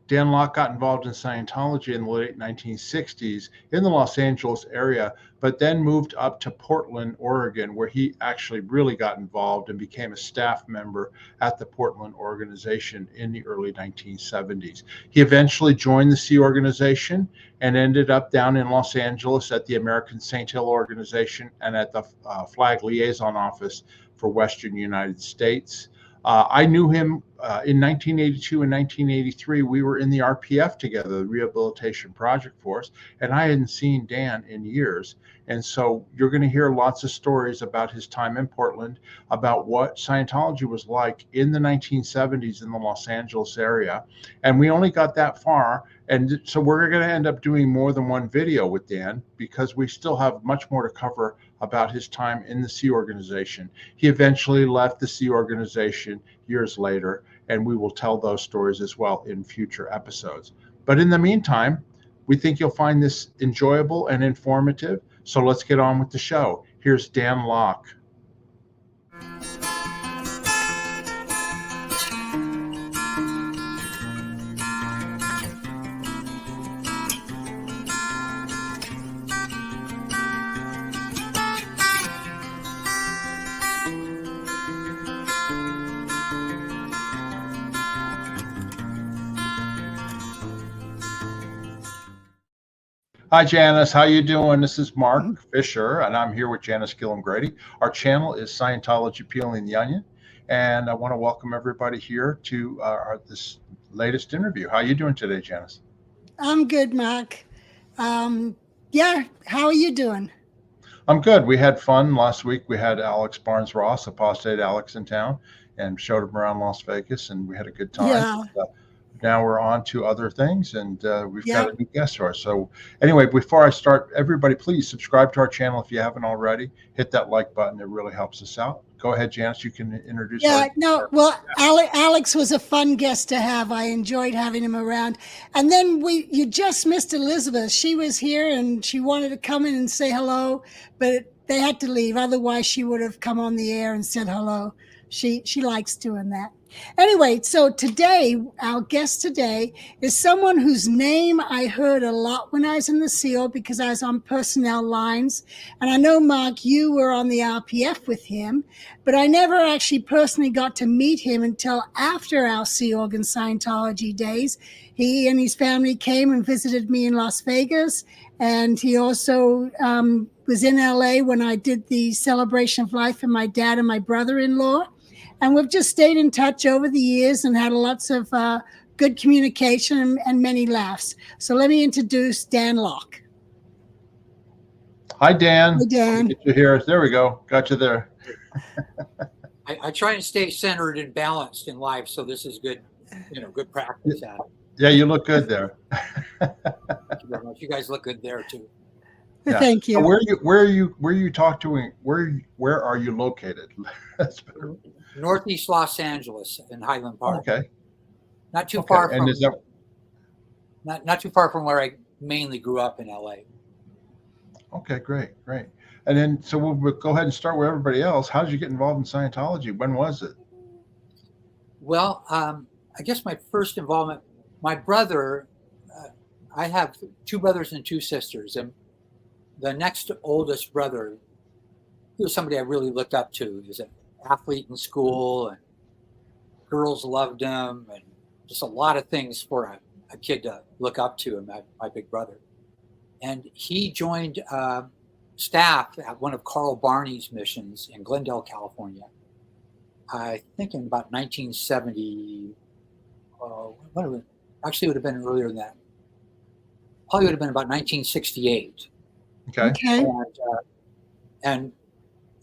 Dan Locke got involved in Scientology in the late 1960s in the Los Angeles area, but then moved up to Portland, Oregon, where he actually really got involved and became a staff member at the Portland organization in the early 1970s. He eventually joined the Sea organization and ended up down in Los Angeles at the American Saint Hill organization and at the Flag Liaison Office for Western United States. I knew him in 1982 and 1983. We were in the RPF together, the Rehabilitation Project Force, and I hadn't seen Dan in years. And so you're going to hear lots of stories about his time in Portland, about what Scientology was like in the 1970s in the Los Angeles area. And we only got that far. And so we're going to end up doing more than one video with Dan because we still have much more to cover about his time in the Sea organization. He eventually left the Sea organization years later, and we will tell those stories as well in future episodes. But in the meantime, we think you'll find this enjoyable and informative. So let's get on with the show. Here's Dan Locke. Hi, Janis. How you doing? This is Mark Fisher, and I'm here with Janis, Gillham, Grady. Our channel is Scientology Peeling the Onion, and I want to welcome everybody here to this latest interview. How are you doing today, Janis? I'm good, Mark. Yeah, how are you doing? I'm good. We had fun last week. We had Alex Barnes-Ross, Apostate Alex, in town, and showed him around Las Vegas, and we had a good time. Yeah. Now we're on to other things, and we've got a new guest for us. So anyway, before I start, everybody, please subscribe to our channel if you haven't already. Hit that like button. It really helps us out. Go ahead, Janis. You can introduce. Alex was a fun guest to have. I enjoyed having him around. And then you just missed Elizabeth. She was here, and she wanted to come in and say hello, but they had to leave. Otherwise, she would have come on the air and said hello. She likes doing that. Anyway, so today, our guest today is someone whose name I heard a lot when I was in the SEAL because I was on personnel lines. And I know, Mark, you were on the RPF with him, but I never actually personally got to meet him until after our Sea Organ Scientology days. He and his family came and visited me in Las Vegas. And he also was in LA when I did the celebration of life for my dad and my brother-in-law. And we've just stayed in touch over the years and had lots of good communication and many laughs. So let me introduce Dan Locke. Hi, Dan. Hi, Dan. Get you here. There we go. Got you there. I try and stay centered and balanced in life, so this is good, good practice at it. Yeah, you look good there. Thank you very much. You guys look good there too. Yeah. Thank you. So where are you talking? Where are you located? That's better. Northeast Los Angeles in Highland Park. Okay. Not too far from. And is that... not too far from where I mainly grew up in LA. Okay, great. And then, so we'll go ahead and start with everybody else. How did you get involved in Scientology? When was it? Well, I guess my first involvement, my brother, I have two brothers and two sisters, and the next oldest brother, he was somebody I really looked up to. He was an athlete in school, and girls loved him, and just a lot of things for a kid to look up to, and my big brother. And he joined staff at one of Carl Barney's missions in Glendale, California. I think in about 1970. Actually, it would have been earlier than that. Probably would have been about 1968. Okay. And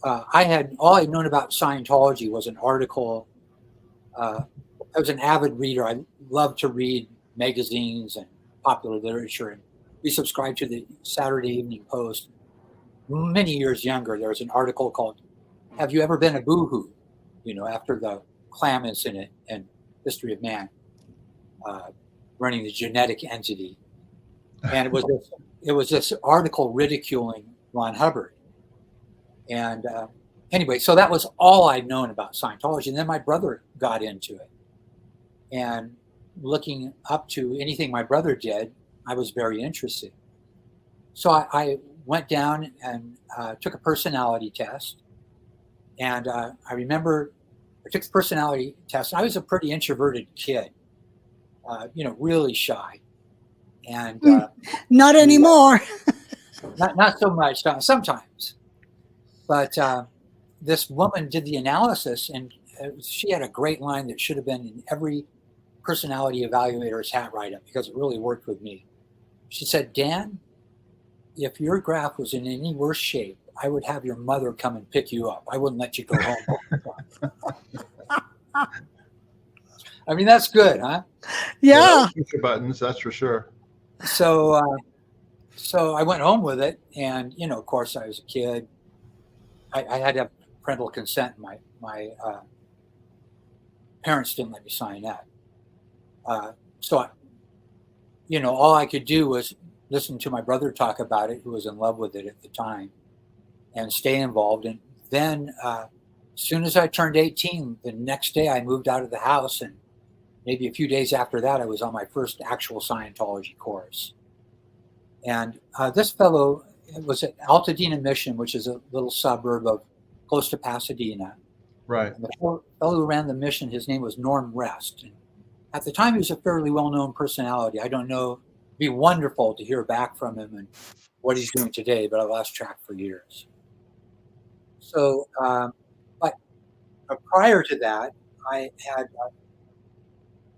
I had all I'd known about Scientology was an article. I was an avid reader. I loved to read magazines and popular literature, and we subscribed to the Saturday Evening Post. Many years younger, there was an article called "Have You Ever Been a Boohoo?" After the clam incident and History of Man, running the genetic entity, and it was this article ridiculing Ron Hubbard. And anyway, so that was all I'd known about Scientology. And then my brother got into it. And looking up to anything my brother did, I was very interested. So I went down and took a personality test. And I remember I took the personality test. I was a pretty introverted kid, really shy. And not anymore. not so much, sometimes. But this woman did the analysis, and she had a great line that should have been in every personality evaluator's hat write-up, because it really worked with me. She said, "Dan, if your graph was in any worse shape, I would have your mother come and pick you up. I wouldn't let you go home." I mean, that's good, huh? Yeah. Push your buttons, that's for sure. So I went home with it, and of course, I was a kid. I had to have parental consent. My parents didn't let me sign that. So all I could do was listen to my brother talk about it, who was in love with it at the time, and stay involved. And then as soon as I turned 18, the next day I moved out of the house, and maybe a few days after that, I was on my first actual Scientology course. And this fellow was at Altadena Mission, which is a little suburb of close to Pasadena. Right. And the fellow who ran the mission, his name was Norm Rest. And at the time, he was a fairly well-known personality. I don't know. It'd be wonderful to hear back from him and what he's doing today, but I lost track for years. So, but prior to that, I had,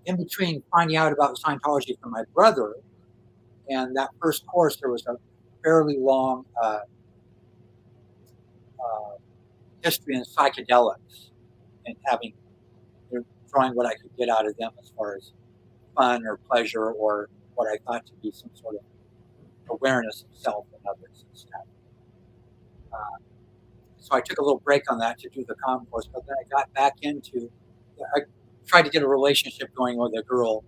in between finding out about Scientology from my brother and that first course, there was a fairly long history in psychedelics, and drawing what I could get out of them as far as fun or pleasure, or what I thought to be some sort of awareness of self and others and stuff. So I took a little break on that to do the comm course, but then I got back into, I tried to get a relationship going with a girl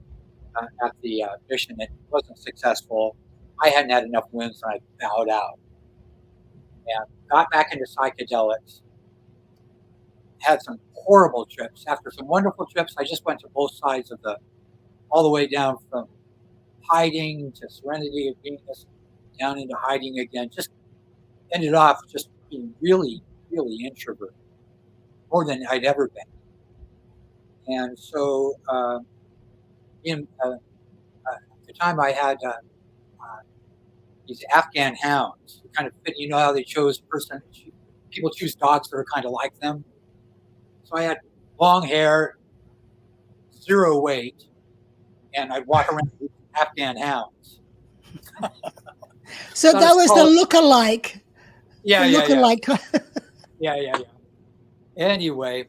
at the mission. It wasn't successful. I hadn't had enough wins, and I bowed out. And got back into psychedelics. Had some horrible trips. After some wonderful trips, I just went to both sides of all the way down from hiding to serenity of Venus, down into hiding again. Just ended off just being really, really introverted, more than I'd ever been. And so, at the time, I had these Afghan hounds, kind of fit. You know how they chose people choose dogs that are kind of like them. So I had long hair, 0 weight, and I'd walk around with Afghan hounds. So that was the look-alike. Yeah, the look-alike. Yeah. Anyway,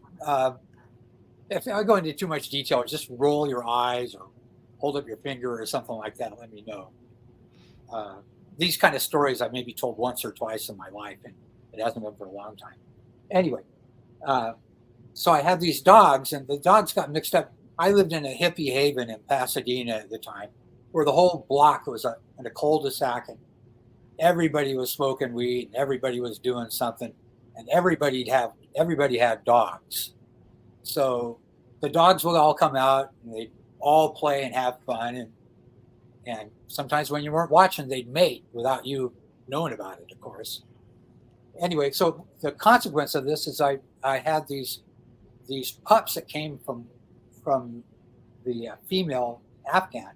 if I go into too much detail, just roll your eyes or hold up your finger or something like that. Let me know. These kind of stories I maybe told once or twice in my life, and it hasn't been for a long time. Anyway, so I had these dogs, and the dogs got mixed up. I lived in a hippie haven in Pasadena at the time, where the whole block was in a cul-de-sac, and everybody was smoking weed, and everybody was doing something, and everybody had dogs. So the dogs would all come out, and they'd all play and have fun, and sometimes when you weren't watching, they'd mate without you knowing about it, of course. Anyway, so the consequence of this is I had these pups that came from the female Afghan.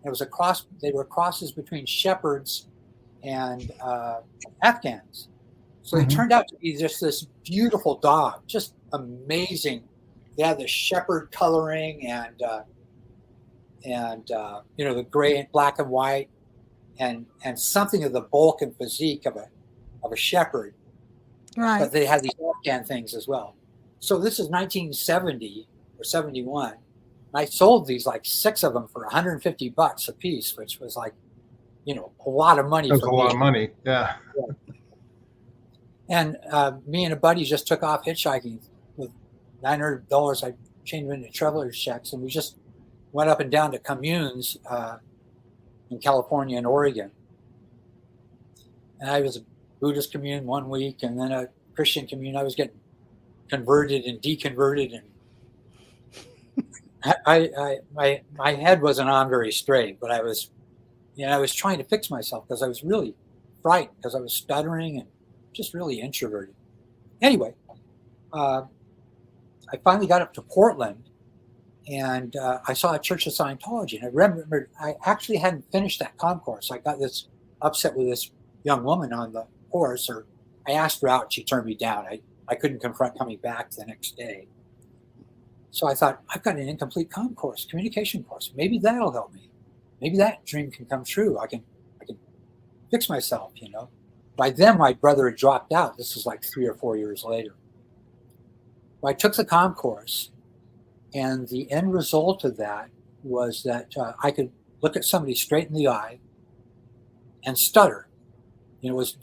It was a cross. They were crosses between shepherds and Afghans. So they turned out to be just this beautiful dog, just amazing. They had the shepherd coloring and the gray and black and white, and something of the bulk and physique of a shepherd. Right. But they had these Afghan things as well. So this is 1970 or 71. I sold these, like 6 of them, for $150 a piece, which was like, a lot of money. That's a lot of money. Yeah. And me and a buddy just took off hitchhiking with $900. I changed them into traveler's checks, and we just went up and down to communes in California and Oregon. And I was a Buddhist commune one week, and then a Christian commune. I was getting converted and deconverted, and My head wasn't on very straight, but I was trying to fix myself because I was really frightened because I was stuttering and just really introverted. Anyway, I finally got up to Portland, and I saw a Church of Scientology, and I remember I actually hadn't finished that comm course. I got this upset with this young woman on the course, or I asked her out, and she turned me down. I couldn't confront coming back the next day. So I thought, I've got an incomplete comm course, communication course. Maybe that'll help me. Maybe that dream can come true. I can fix myself, By then, my brother had dropped out. This was like 3 or 4 years later. I took the comm course, and the end result of that was that I could look at somebody straight in the eye and stutter. It was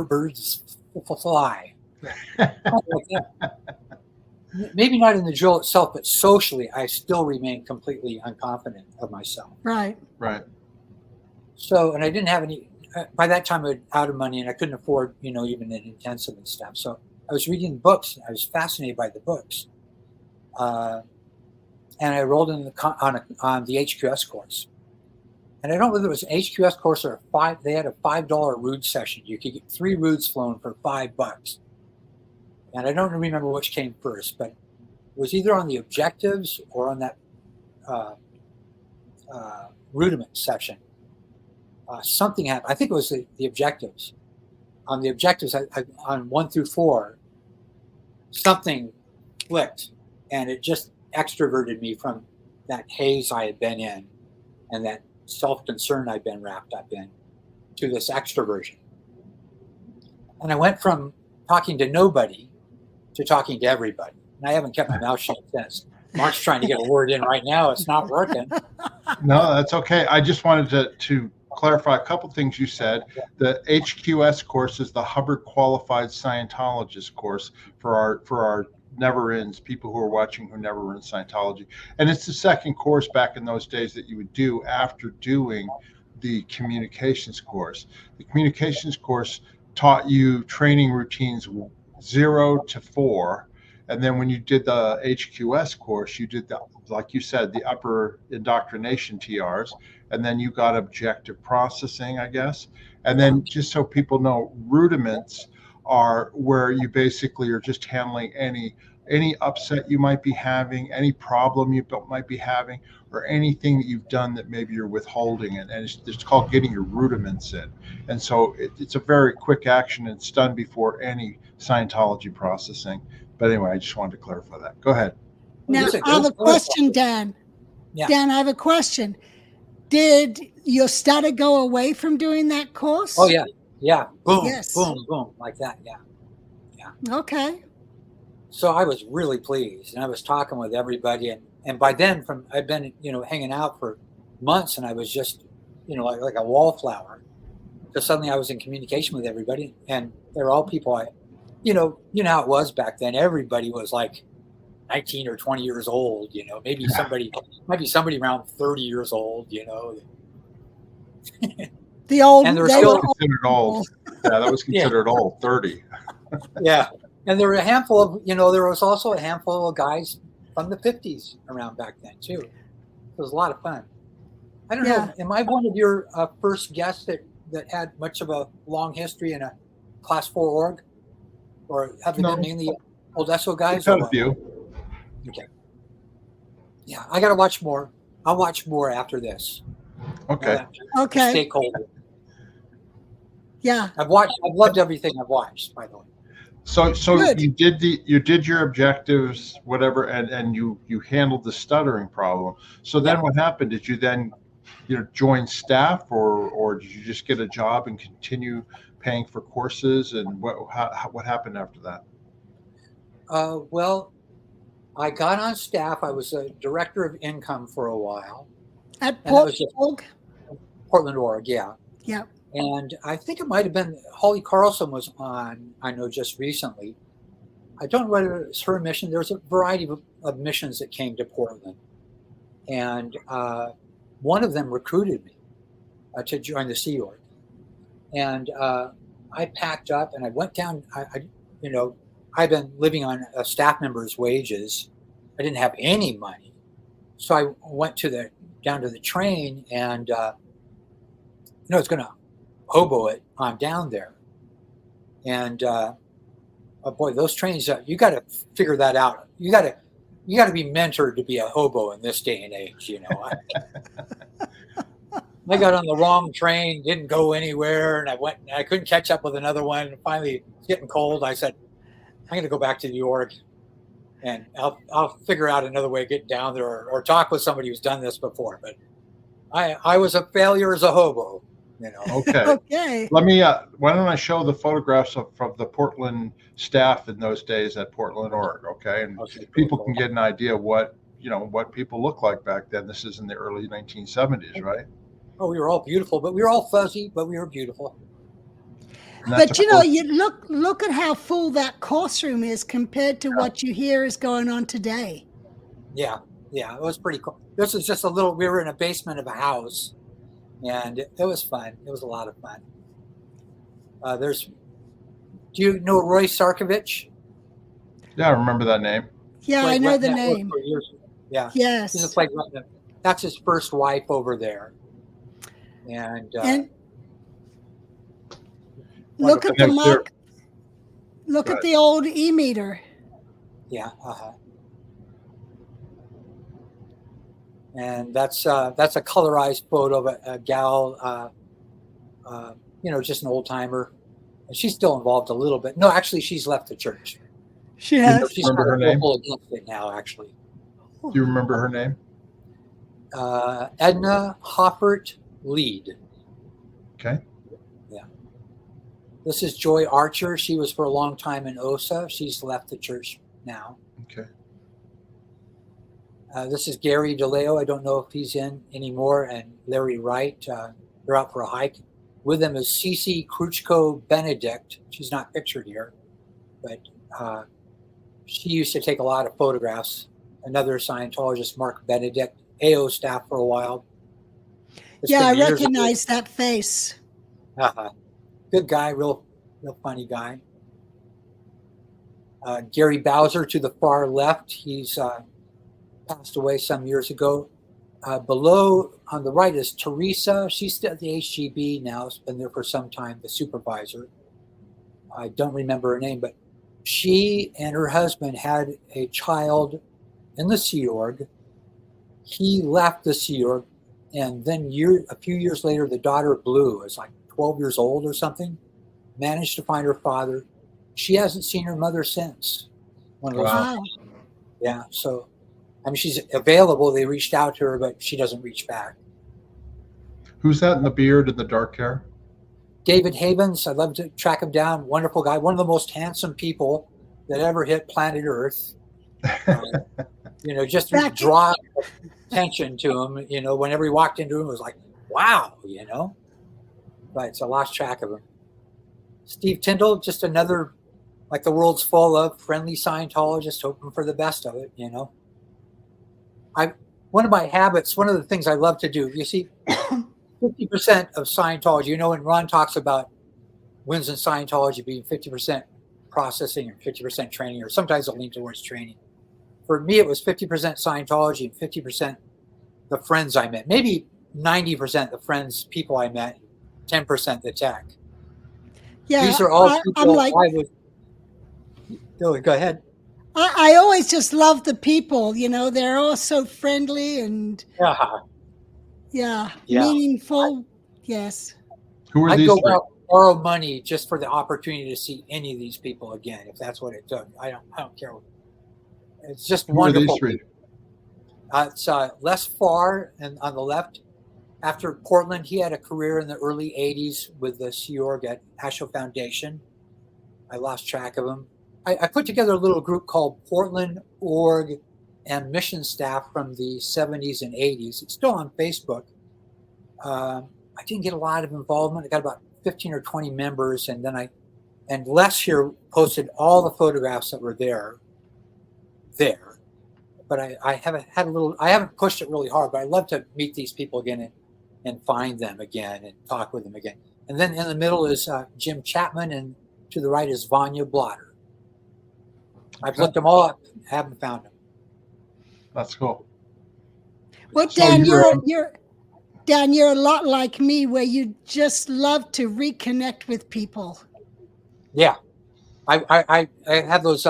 birds fly. Maybe not in the drill itself, but socially, I still remain completely unconfident of myself. Right. So, and I didn't have any. By that time, I was out of money, and I couldn't afford, even an intensive and stuff. So I was reading books. And I was fascinated by the books, and I enrolled in on the HQS course. And I don't know whether it was an HQS course or they had a $5 Rude session. You could get 3 Rudes flown for $5. And I don't remember which came first, but it was either on the objectives or on that rudiment section. Something happened. I think it was the objectives. On the objectives, on 1 through 4, something clicked, and it just extroverted me from that haze I had been in and that self-concern I'd been wrapped up in to this extroversion. And I went from talking to nobody to talking to everybody. And I haven't kept my mouth shut since. Mark's trying to get a word in right now. It's not working. No, that's okay. I just wanted to clarify a couple things you said. The HQS course is the Hubbard Qualified Scientologist course for our never-ins, people who are watching who never were in Scientology. And it's the second course back in those days that you would do after doing the communications course. The communications course taught you training routines 0 to 4. And then when you did the HQS course, you did like you said, the upper indoctrination TRs, and then you got objective processing, I guess. And then just so people know, rudiments are where you basically are just handling any upset you might be having, any problem you might be having, or anything that you've done that maybe you're withholding. And it's called getting your rudiments in. And so it's a very quick action. It's done before any Scientology processing. But anyway, I just wanted to clarify that. Go ahead. Now, I have a question, Dan. Yeah. Dan, I have a question. Did your stutter go away from doing that course? Oh, yeah. Yeah. Boom, Yes. boom, boom, like that. Yeah. Okay. So I was really pleased, and I was talking with everybody. And by then, I'd been, hanging out for months, and I was just, like a wallflower. So suddenly I was in communication with everybody, and they're all people you know how it was back then. Everybody was like 19 or 20 years old, maybe somebody around 30 years old, The old, and they still were considered old. Yeah, that was considered old, 30. Yeah. And there were a handful of, there was also a handful of guys from the 50s around back then too. It was a lot of fun. I don't know. Am I one of your first guests that had much of a long history in a class 4 org? Or have they been mainly old ESO guys? We've had a few. Okay. Yeah, I got to watch more. I'll watch more after this. Okay. Okay. Stakeholder. Yeah. I've loved everything I've watched, by the way. So Good. you did your objectives, whatever, and you handled the stuttering problem. So then what happened? Did you then join staff, or did you just get a job and continue paying for courses? And what happened after that? Well, I got on staff. I was a director of income for a while. At Portland Org? Portland Org, yeah. Yeah. And I think it might have been Holly Carlson was on, I know, just recently. I don't know whether it's her mission. There's a variety of missions that came to Portland. And one of them recruited me to join the Sea Org. And I packed up and I went down. I've been living on a staff member's wages I didn't have any money. So I went down to the train and, it's going to hobo it on down there. And, oh boy, those trains, you got to figure that out. You got to be mentored to be a hobo in this day and age, I got on the wrong train, didn't go anywhere, and I couldn't catch up with another one. And finally, it's getting cold. I said, I'm going to go back to New York, and I'll figure out another way to get down there, or talk with somebody who's done this before. But I was a failure as a hobo, Okay. Okay. Let me. Why don't I show the photographs from the Portland staff in those days at Portland, Oregon? Okay, and people can get an idea of what people look like back then. This is in the early 1970s, right? Oh, we were all beautiful, but we were all fuzzy, but we were beautiful. But you look at how full that course room is compared to what you hear is going on today. Yeah, it was pretty cool. This was just we were in a basement of a house, and it was fun. It was a lot of fun. Do you know Roy Sarkovich? Yeah, I remember that name. Yeah, I know the name. Yeah. Yes. He's played that's his first wife over there. And look at the mark. Look at the old e-meter. Yeah. And that's a colorized photo of a gal, just an old timer. And she's still involved a little bit. No, actually, she's left the church. She has. She's remember her name? Against it now, actually. Do you remember her name? Edna Hoffert Lead. Okay. Yeah. This is Joy Archer. She was for a long time in OSA. She's left the church now. Okay. This is Gary DeLeo. I don't know if he's in anymore. And Larry Wright. They're out for a hike. With them is Cece Kruchko Benedict. She's not pictured here, but she used to take a lot of photographs. Another Scientologist, Mark Benedict, AO staff for a while. I recognize that face. Good guy, real funny guy. Gary Bowser to the far left. He's passed away some years ago. Below on the right is Teresa. She's still at the HGB now. Has been there for some time, the supervisor. I don't remember her name, but she and her husband had a child in the Sea Org. He left the Sea Org, and then a few years later, the daughter Blue is like 12 years old or something, managed to find her father. She hasn't seen her mother since. Wow. Yeah, so she's available. They reached out to her, but she doesn't reach back. Who's that in the beard and the dark hair? David Havens. I'd love to track him down. Wonderful guy. One of the most handsome people that ever hit planet Earth. Just draw attention to him. Whenever he walked into him, it was like, wow, But I lost track of him. Steve Tyndall, just another, like the world's full of friendly Scientologists, hoping for the best of it, One of my habits, one of the things I love to do, you see, 50% of Scientology, when Ron talks about wins in Scientology being 50% processing and 50% training, or sometimes I'll lean towards training. For me, it was 50% Scientology and 50% the friends I met. Maybe 90% the people I met, 10% the tech. Yeah, these are all people I would. Go ahead. I always just love the people. They're all so friendly and meaningful. Yes. Who are I'd these go three? out, borrow money just for the opportunity to see any of these people again, if that's what it took. I don't care. It's just wonderful. Who are these three? It's Les Farr, and on the left. After Portland, he had a career in the early 80s with the Sea Org at Asho Foundation. I lost track of him. I put together a little group called Portland Org and Mission Staff from the 70s and 80s. It's still on Facebook. I didn't get a lot of involvement. I got about 15 or 20 members, and Les here posted all the photographs that were there. But I haven't pushed it really hard, but I'd love to meet these people again and find them again and talk with them again. And then in the middle is Jim Chapman, and to the right is Vanya Blotter. I've looked them all up, haven't found them. That's cool. Well, So Dan, you're you're a lot like me, where you just love to reconnect with people. Yeah, I have those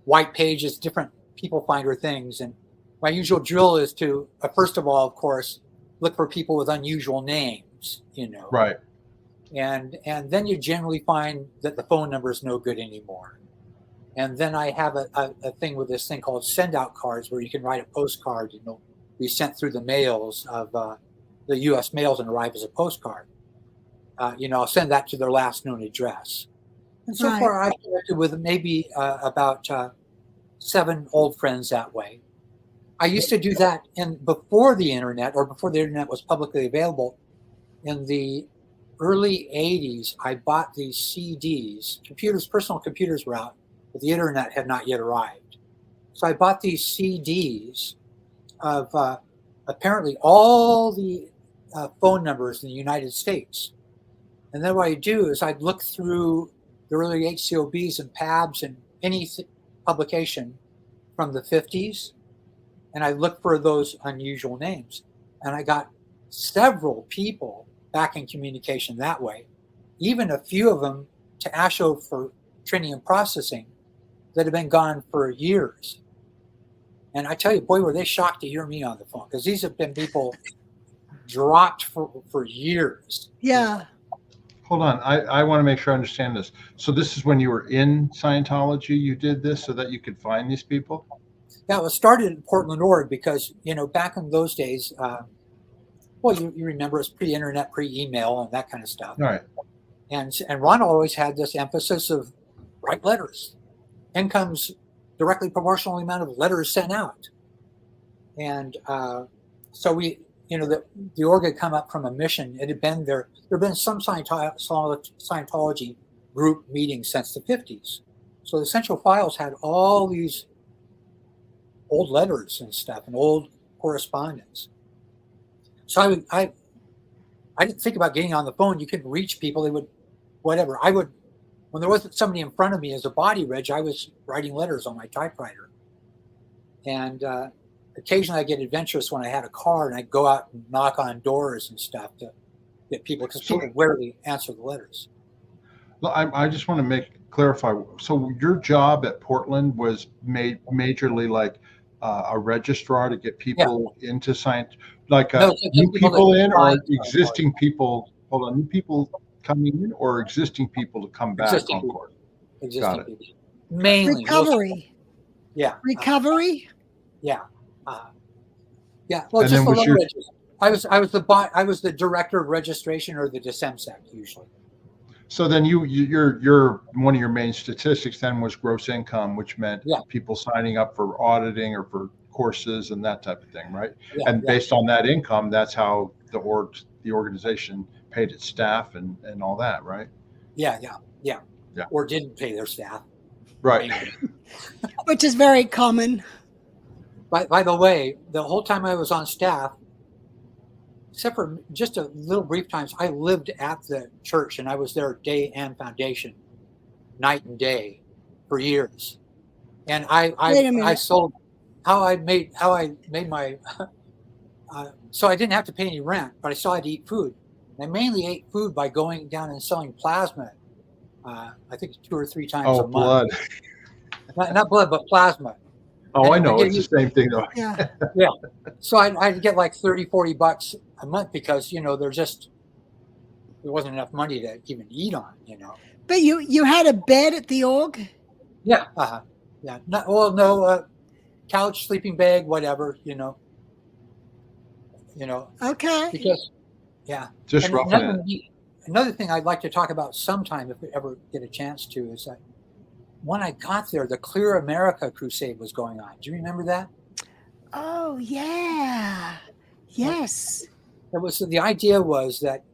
white pages, different people finder things, and my usual drill is to first of all, of course, look for people with unusual names, right. and then you generally find that the phone number is no good anymore. And then I have a thing with this thing called send out cards, where you can write a postcard and it'll be sent through the mails of the U.S. mails and arrive as a postcard. I'll send that to their last known address. And so Right. far, I've connected with maybe about 7 old friends that way. I used to do that before the internet, or before the internet was publicly available. In the early 80s, I bought these CDs. Personal computers were out, but the internet had not yet arrived. So I bought these CDs of apparently all the phone numbers in the United States. And then what I do is I'd look through the early HCOBs and PABs and any publication from the 50s, and I look for those unusual names. And I got several people back in communication that way, even a few of them to ASHO for training and processing that have been gone for years. And I tell you, boy, were they shocked to hear me on the phone, because these have been people dropped for years. Yeah. Hold on. I want to make sure I understand this. So this is when you were in Scientology, you did this so that you could find these people? Yeah, it was started in Portland, Oregon, because, back in those days, well, you remember it's pre-internet, pre-email, and that kind of stuff. All right. And Ron always had this emphasis of write letters. Income's directly proportional to the amount of letters sent out. And so we, the org had come up from a mission. It had been there. There had been some Scientology group meetings since the 50s. So the Essential Files had all these old letters and stuff and old correspondence. So I didn't think about getting on the phone. You couldn't reach people. They would, whatever. When there wasn't somebody in front of me as a body reg, I was writing letters on my typewriter. And occasionally I get adventurous when I had a car, and I'd go out and knock on doors and stuff to get people, because people rarely answer the letters. Well, I just want to clarify. So your job at Portland was majorly like a registrar to get people into science, like new people in, or existing people. Hold on, new people coming in, or existing people to come back on court. Existing people, mainly recovery. Yeah, recovery. Yeah, yeah. Well, and just a little bit. I was the director of registration, or the DSEMSEC usually. So then you're one of your main statistics then was gross income, which meant people signing up for auditing or for courses and that type of thing, right? Yeah, and based on that income, that's how the organization paid its staff and all that, right? Yeah. Or didn't pay their staff. Right. Which is very common. By the way, the whole time I was on staff, except for just a little brief times, I lived at the church, and I was there day and foundation, night and day, for years. And I sold how I made my so I didn't have to pay any rent, but I still had to eat food. And I mainly ate food by going down and selling plasma. I think 2 or 3 times a month. Blood. Not blood, but plasma. Oh, and I know. It's the same thing, though. Yeah. Yeah. So I'd get like $30-$40 a month, because, there wasn't enough money to even eat on, But you had a bed at the org? Yeah. Yeah. No, couch, sleeping bag, whatever, Okay. Because, yeah. Just roughing it. Another thing I'd like to talk about sometime, if we ever get a chance to, is that when I got there, the Clear America crusade was going on. Do you remember that? Oh, yeah. Yes. The idea was that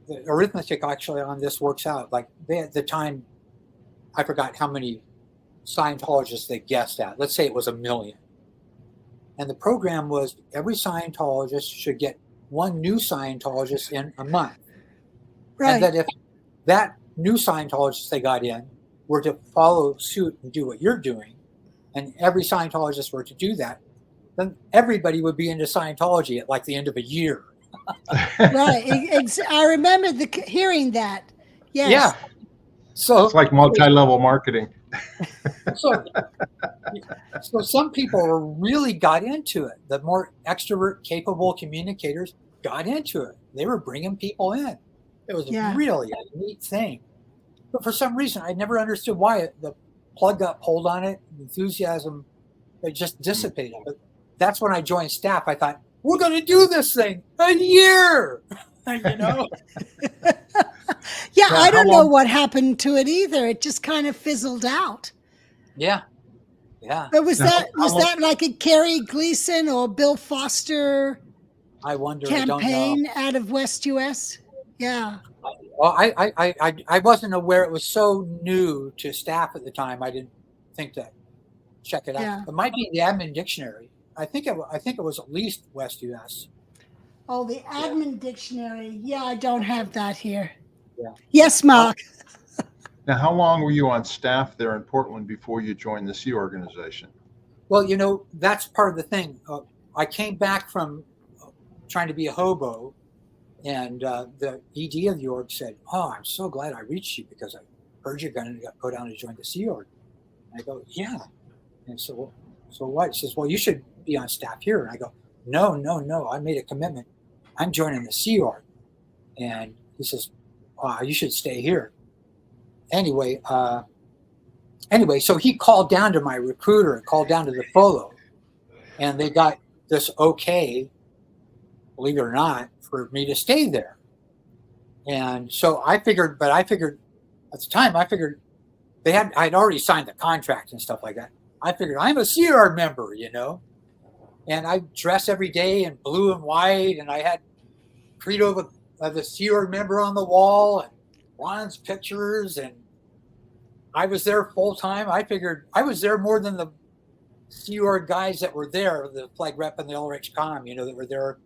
the arithmetic actually on this works out. Like, at the time, I forgot how many Scientologists they guessed at. Let's say it was 1 million. And the program was every Scientologist should get 1 new Scientologist in a month. Right. And that if that new Scientologist they got in were to follow suit and do what you're doing, and every Scientologist were to do that, then everybody would be into Scientology at like the end of a year. Right. I remember hearing that. Yes. Yeah. So it's like multi-level marketing. so some people really got into it. The more extrovert, capable communicators got into it. They were bringing people in. It was really a neat thing. But for some reason, I never understood why the plug got pulled on it. Enthusiasm, it just dissipated. But that's when I joined staff. I thought, we're going to do this thing a year, you know? Yeah, I don't know what happened to it either. It just kind of fizzled out. Yeah. Yeah. But was that like a Kerry Gleason or Bill Foster campaign out of West US? Yeah. Well, I wasn't aware it was so new to staff at the time. I didn't think to check it out. Yeah. It might be the admin dictionary. I think it was at least West US. Oh, the admin dictionary. Yeah, I don't have that here. Yeah. Yes, Mark. Now, how long were you on staff there in Portland before you joined the Sea Organization? Well, you know, that's part of the thing. I came back from trying to be a hobo, and the ED of the org said, "Oh, I'm so glad I reached you because I heard you're going to go down to join the Sea Org." And I go, "Yeah." And so what? He says, "Well, you should be on staff here." And I go, No. I made a commitment. I'm joining the Sea Org." And he says, "You should stay here." Anyway, so he called down to my recruiter and called down to the FOLO, and they got this okay, believe it or not, for me to stay there. And so I figured at the time, I'd already signed the contract and stuff like that. I figured I'm a Sea Org member, you know, and I dress every day in blue and white, and I had credo of the Sea Org member on the wall and Ron's pictures, and I was there full time. I figured I was there more than the Sea Org guys that were there, the flag rep and the Ulrich Com, you know, that were there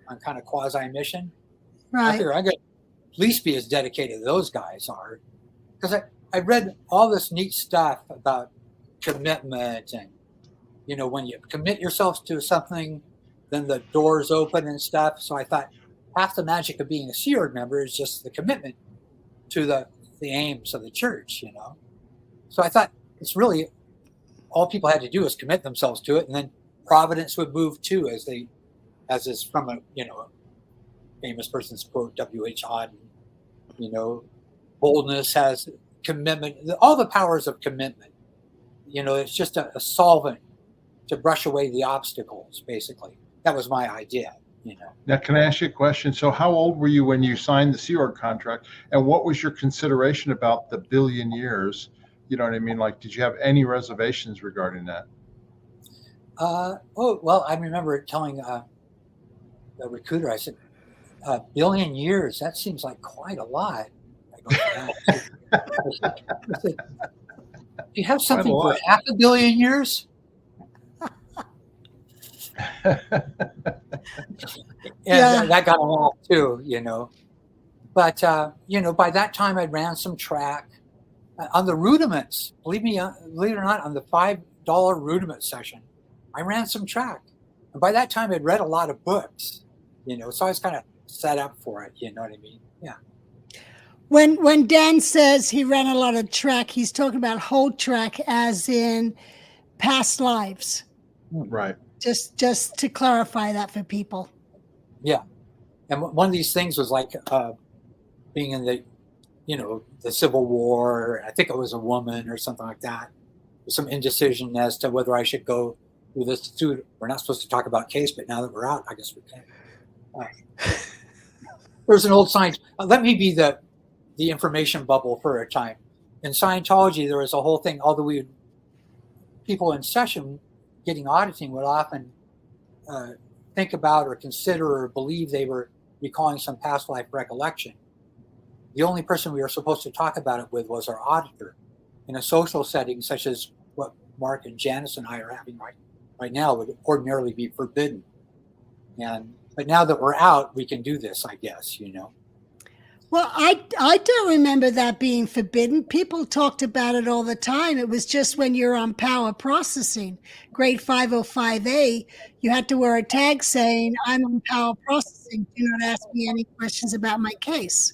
on kind of quasi mission. Right. I figured I could at least be as dedicated as those guys are, because I read all this neat stuff about commitment, and you know, when you commit yourself to something, then the doors open and stuff. So I thought half the magic of being a Sea Org member is just the commitment to the aims of the church, you know. So I thought it's really all people had to do was commit themselves to it, and then providence would move too, as is from a famous person's quote, W.H. Auden. You know, boldness has commitment, all the powers of commitment. You know, it's just a solvent to brush away the obstacles. Basically, that was my idea. You know. Now, can I ask you a question? So how old were you when you signed the Sea Org contract, and what was your consideration about the billion years? You know what I mean? Like, did you have any reservations regarding that? Well, I remember telling the recruiter, I said, billion years, that seems like quite a lot. I go, I said, do you have something for half a billion years? And that got a laugh too, you know. But, you know, by that time I'd ran some track on the rudiments. Believe it or not, on the $5 rudiment session, I ran some track. And by that time I'd read a lot of books, you know, so I was kind of set up for it, you know what I mean? Yeah. When Dan says he ran a lot of track, he's talking about whole track as in past lives. Right. Just to clarify that for people. Yeah. And one of these things was like being in the, you know, the Civil War. I think it was a woman or something like that. There's some indecision as to whether I should go through this institute. We're not supposed to talk about case, but now that we're out, I guess we can. There's an old science. Let me be the information bubble for a time. In Scientology, there was a whole thing, although people in session getting auditing would often think about or consider or believe they were recalling some past life recollection. The only person we were supposed to talk about it with was our auditor. In a social setting such as what Mark and Janis and I are having right now would ordinarily be forbidden. But now that we're out, we can do this, I guess, you know. Well, I don't remember that being forbidden. People talked about it all the time. It was just when you're on power processing, grade 505A, you had to wear a tag saying, I'm on power processing. Do not ask me any questions about my case.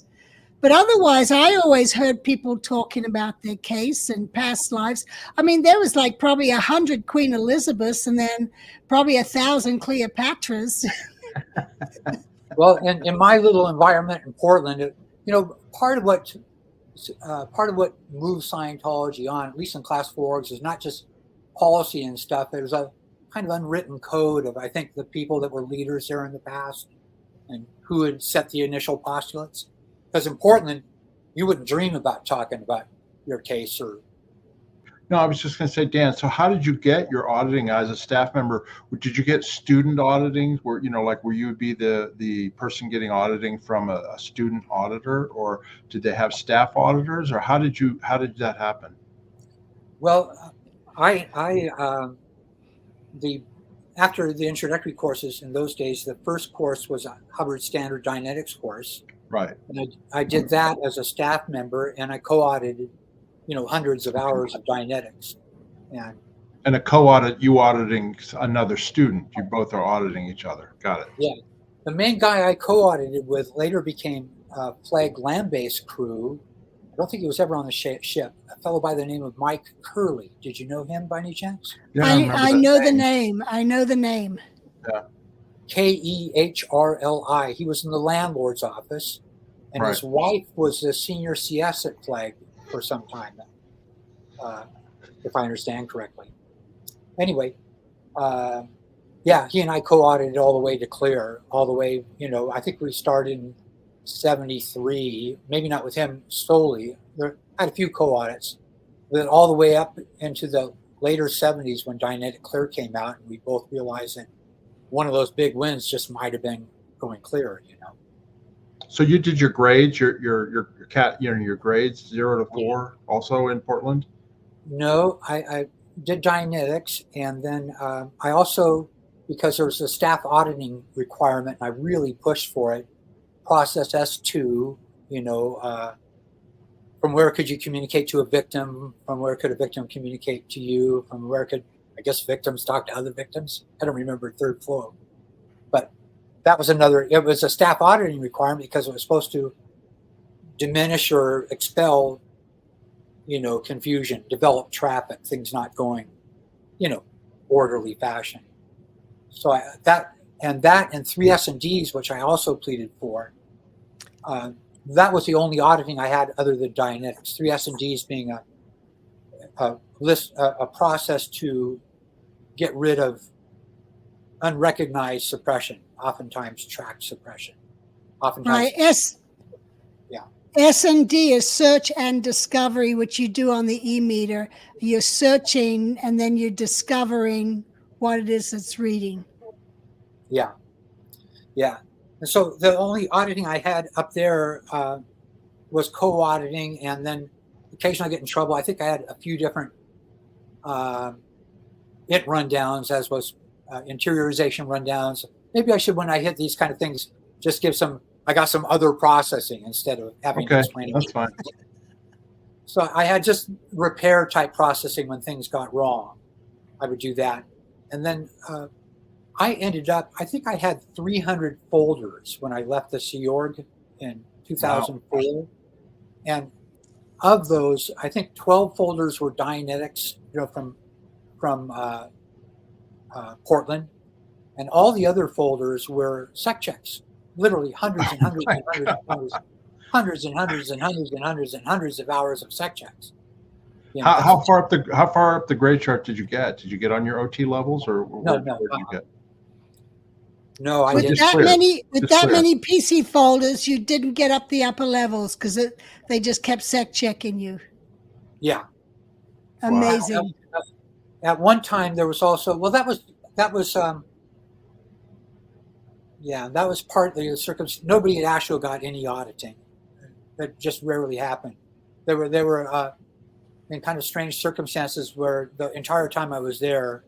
But otherwise, I always heard people talking about their case and past lives. I mean, there was like probably 100 Queen Elizabeths and then probably 1,000 Cleopatras. Well, in my little environment in Portland, part of what moves Scientology on, at least in Class 4 orgs, is not just policy and stuff. There's a kind of unwritten code of, I think, the people that were leaders there in the past and who had set the initial postulates. Because in Portland, you wouldn't dream about talking about your case or. No, I was just going to say, Dan, so how did you get your auditing as a staff member? Did you get student auditing where, where you would be the person getting auditing from a student auditor, or did they have staff auditors, or how did that happen? Well, after the introductory courses in those days, the first course was a Hubbard Standard Dynetics course. Right. And I did that as a staff member, and I co-audited hundreds of hours of Dynetics. And a co-audit, you auditing another student. You both are auditing each other. Got it. Yeah. The main guy I co-audited with later became Flag land-based crew. I don't think he was ever on the ship. A fellow by the name of Mike Curley. Did you know him by any chance? Yeah, I know the name. I know the name. Yeah. Kehrli. He was in the landlord's office, and Right. His wife was the senior CS at Flag for some time, if I understand correctly. Anyway, he and I co-audited all the way to clear, all the way, I think we started in 73, maybe not with him solely. There had a few co-audits, then all the way up into the later 70s when Dynetic Clear came out, and we both realized that one of those big wins just might have been going clear, So you did your grades, your grades 0 to 4, also in Portland? No, I did Dynetics, and then I also, because there was a staff auditing requirement, and I really pushed for it, process S2, from where could you communicate to a victim, from where could a victim communicate to you, from where could, I guess, victims talk to other victims. I don't remember third flow, but that was it was a staff auditing requirement because it was supposed to diminish or expel, confusion, develop traffic, things not going, orderly fashion. So that and 3 S&Ds, which I also pleaded for, that was the only auditing I had other than Dynetics. 3 S&Ds being a process to get rid of unrecognized suppression, oftentimes tracked suppression. Oftentimes, right. S&D is search and discovery, which you do on the e-meter. You're searching and then you're discovering what it is that's reading. Yeah. And so the only auditing I had up there was co-auditing, and then occasionally I get in trouble. I think I had a few different IT rundowns, as was interiorization rundowns. Maybe I should, when I hit these kind of things, just give I got some other processing instead of having to explain it. That's fine. So I had just repair type processing when things got wrong. I would do that. And then I ended up, I think I had 300 folders when I left the Sea Org in 2004. Wow. And of those, I think 12 folders were Dynetics, from Portland. And all the other folders were sec checks, literally hundreds and hundreds and hundreds and hundreds and hundreds and hundreds and hundreds and hundreds of hours of sec checks. How far up the grade chart did you get? Did you get on your OT levels, or where did you get? No, I with didn't. That many PC folders, you didn't get up the upper levels because they just kept sec checking you. Yeah. Amazing. Wow. At one time, there was also, that was partly the circumstance. Nobody at Asheville got any auditing. That just rarely happened. There were in kind of strange circumstances where the entire time I was there,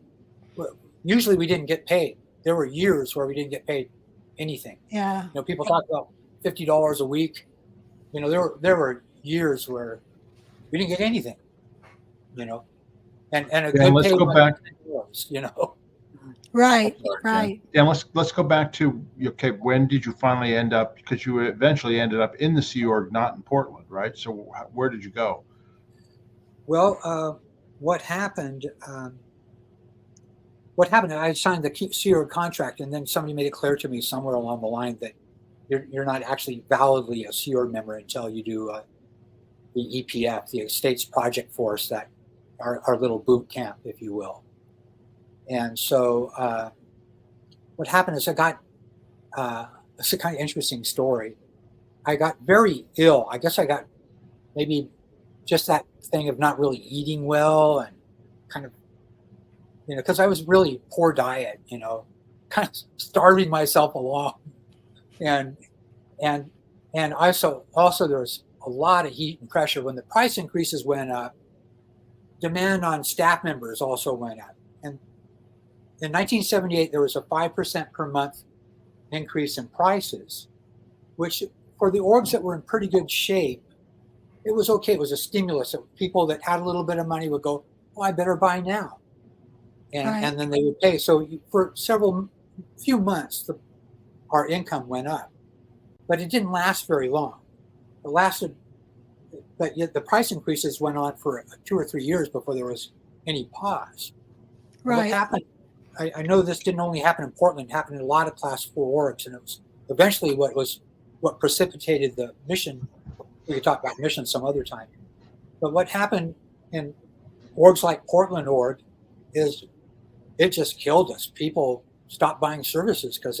usually we didn't get paid. There were years where we didn't get paid anything. Yeah. People talk about $50 a week. there were years where we didn't get anything, and a Dan, good let's pay go back. Right, Sorry, right. Dan, let's go back to, okay, when did you finally end up, because you eventually ended up in the Sea Org, not in Portland, right? So where did you go? Well, what happened? I signed the Sea Org contract, and then somebody made it clear to me somewhere along the line that you're not actually validly a Sea Org member until you do the EPF, the States Project Force, that our little boot camp, if you will. And so what happened is it's a kind of interesting story. I got very ill. I guess I got maybe just that thing of not really eating well and kind of, because I was really poor diet, kind of starving myself along. And also there was a lot of heat and pressure. When the price increases went up, demand on staff members also went up. And in 1978, there was a 5% per month increase in prices, which for the orgs that were in pretty good shape, it was okay. It was a stimulus. People that had a little bit of money would go, "Oh, I better buy now," and then they would pay. So for few months, our income went up, but it didn't last very long. It lasted, but yet the price increases went on for 2 or 3 years before there was any pause. Right. What happened? I know this didn't only happen in Portland; it happened in a lot of Class 4 orgs, and it was eventually what precipitated the mission. We could talk about mission some other time. But what happened in orgs like Portland org is it just killed us. People stopped buying services because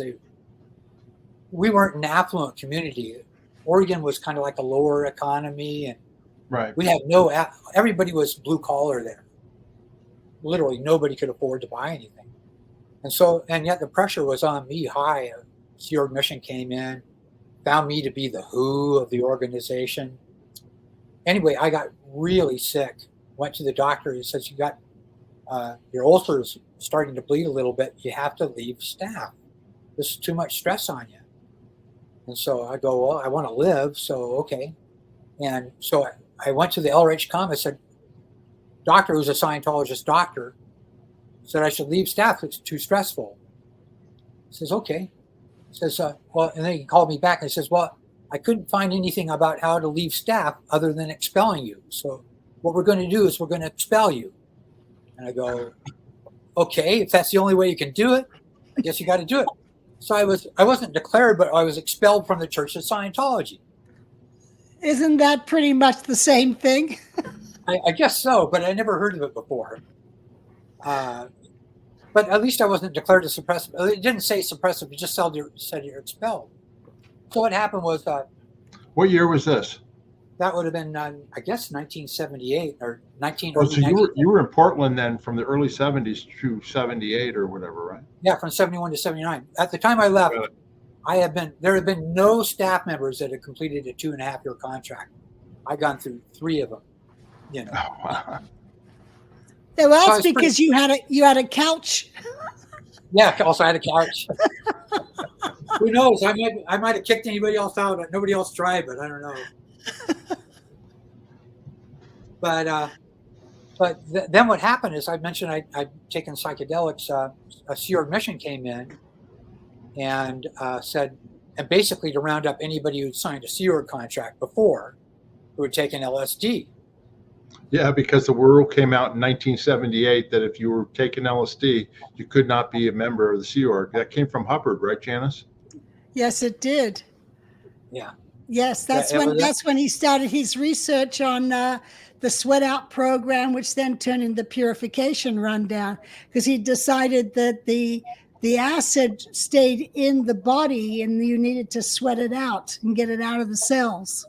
we weren't an affluent community. Oregon was kind of like a lower economy, and right. We had everybody was blue collar there. Literally nobody could afford to buy anything. And yet the pressure was on me high. Sea Org mission came in, found me to be the WHO of the organization. Anyway, I got really sick. Went to the doctor. He says, "You got your ulcers starting to bleed a little bit. You have to leave staff. This is too much stress on you." And so I go, "Well, I want to live, so okay." And so I went to the LRH-Com. I said, "Doctor, who's a Scientologist doctor, said I should leave staff. It's too stressful." He says, "Okay." He says, "Well," and then he called me back and he says, "Well, I couldn't find anything about how to leave staff other than expelling you. So what we're going to do is we're going to expel you." And I go, "Okay, if that's the only way you can do it, I guess you got to do it." So I wasn't declared, but I was expelled from the Church of Scientology. Isn't that pretty much the same thing? I guess so, but I never heard of it before. But at least I wasn't declared a suppressive. It didn't say suppressive. It just said you're expelled. So what happened was, what year was this? That would have been, I guess, 1978 or 19. Oh, so you were in Portland then from the early 70s to 78 or whatever, right? Yeah, from 71 to 79. At the time I left, there had been no staff members that had completed a 2.5-year contract. I'd gone through 3 of them. Oh, wow. Yeah, well, that's so because you had a couch. Yeah, also I had a couch. Who knows? I might have kicked anybody else out. Nobody else tried, but I don't know. But then what happened is, I mentioned I'd taken psychedelics. A Sea Org mission came in and said, and basically to round up anybody who'd signed a Sea Org contract before who had taken LSD. Yeah, because the rule came out in 1978 that if you were taking LSD, you could not be a member of the Sea Org. That came from Hubbard, right, Janis? Yes, it did. Yeah. Yes, that's when he started his research on the sweat out program, which then turned into the purification rundown, because he decided that the acid stayed in the body and you needed to sweat it out and get it out of the cells.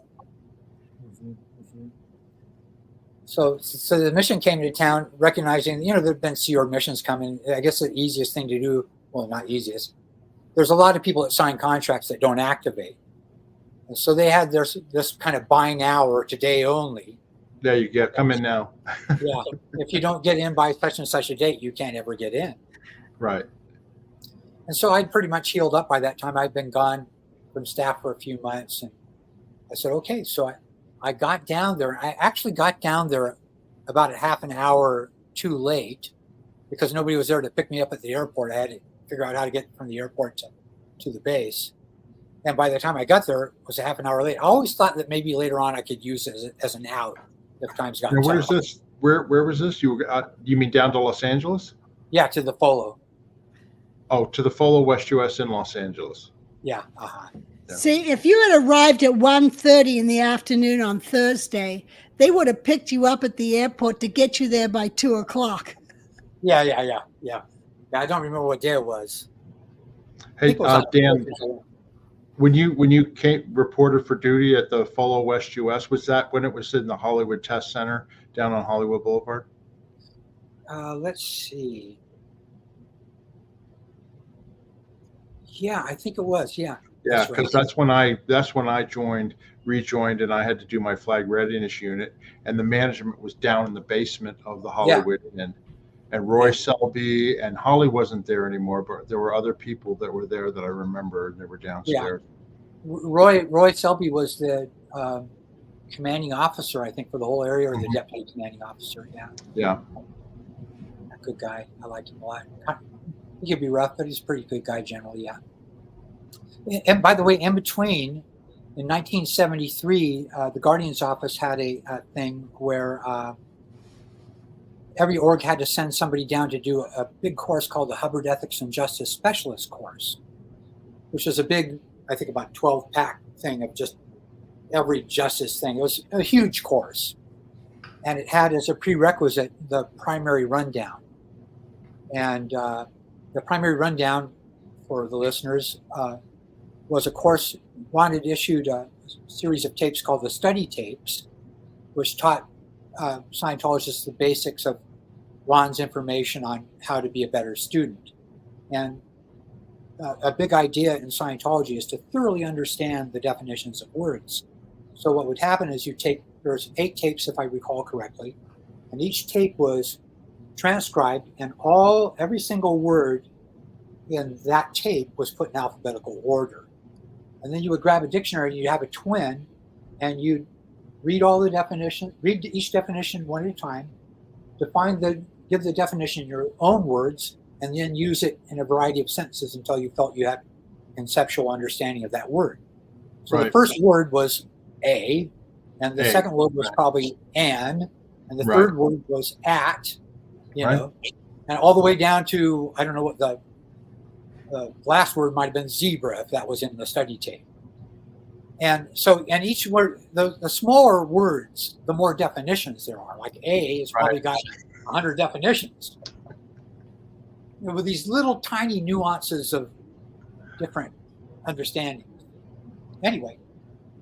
So the mission came to town, recognizing, there've been Sea Org missions coming. I guess the easiest thing to do, well, not easiest, there's a lot of people that sign contracts that don't activate. And so they had this kind of buy now or today only. There you go. Come in now. Yeah. If you don't get in by such and such a date, you can't ever get in. Right. And so I'd pretty much healed up by that time. I'd been gone from staff for a few months. I said, okay. So I got down there. I actually got down there about a half an hour too late because nobody was there to pick me up at the airport. I had to figure out how to get from the airport to the base. And by the time I got there, it was a half an hour late. I always thought that maybe later on I could use it as an out if times got And tough. where's this? Where was this? You mean down to Los Angeles? Yeah, to the Polo. Oh, to the Folo West US in Los Angeles. Yeah. Yeah. See, if you had arrived at 1:30 in the afternoon on Thursday, they would have picked you up at the airport to get you there by 2 o'clock. Yeah. I don't remember what day it was. Hey, Dan, when you reported for duty at the Folo West US, was that when it was in the Hollywood Test Center down on Hollywood Boulevard? Let's see. Yeah, I think it was. Yeah. Yeah, because that's when I rejoined, and I had to do my flag readiness unit, and the management was down in the basement of the Hollywood Inn. And Roy Selby and Holly wasn't there anymore, but there were other people that were there that I remember, and they were downstairs. Yeah. Roy Selby was the commanding officer, I think, for the whole area, or the deputy commanding officer. Yeah. Yeah. A good guy. I liked him a lot. He could be rough, but he's a pretty good guy generally. Yeah. And by the way, in between, in 1973, the Guardian's office had a thing where every org had to send somebody down to do a big course called the Hubbard Ethics and Justice Specialist course, which was a big, I think about 12-pack thing of just every justice thing. It was a huge course. And it had as a prerequisite the primary rundown. And the primary rundown, for the listeners, was a course. Ron had issued a series of tapes called the study tapes, which taught Scientologists the basics of Ron's information on how to be a better student. And a big idea in Scientology is to thoroughly understand the definitions of words. So what would happen is there's 8 tapes, if I recall correctly, and each tape was transcribed, and every single word in that tape was put in alphabetical order. And then you would grab a dictionary, you'd have a twin, and you'd read all the definitions, read each definition one at a time, give the definition in your own words, and then use it in a variety of sentences until you felt you had conceptual understanding of that word. So the first word was a, and the second word was probably and the third word was at, know, and all the way down to, I don't know what the last word might have been zebra, if that was in the study tape. And so, and each word, the smaller words, the more definitions there are. Like A has probably got 100 definitions. With these little tiny nuances of different understandings. Anyway,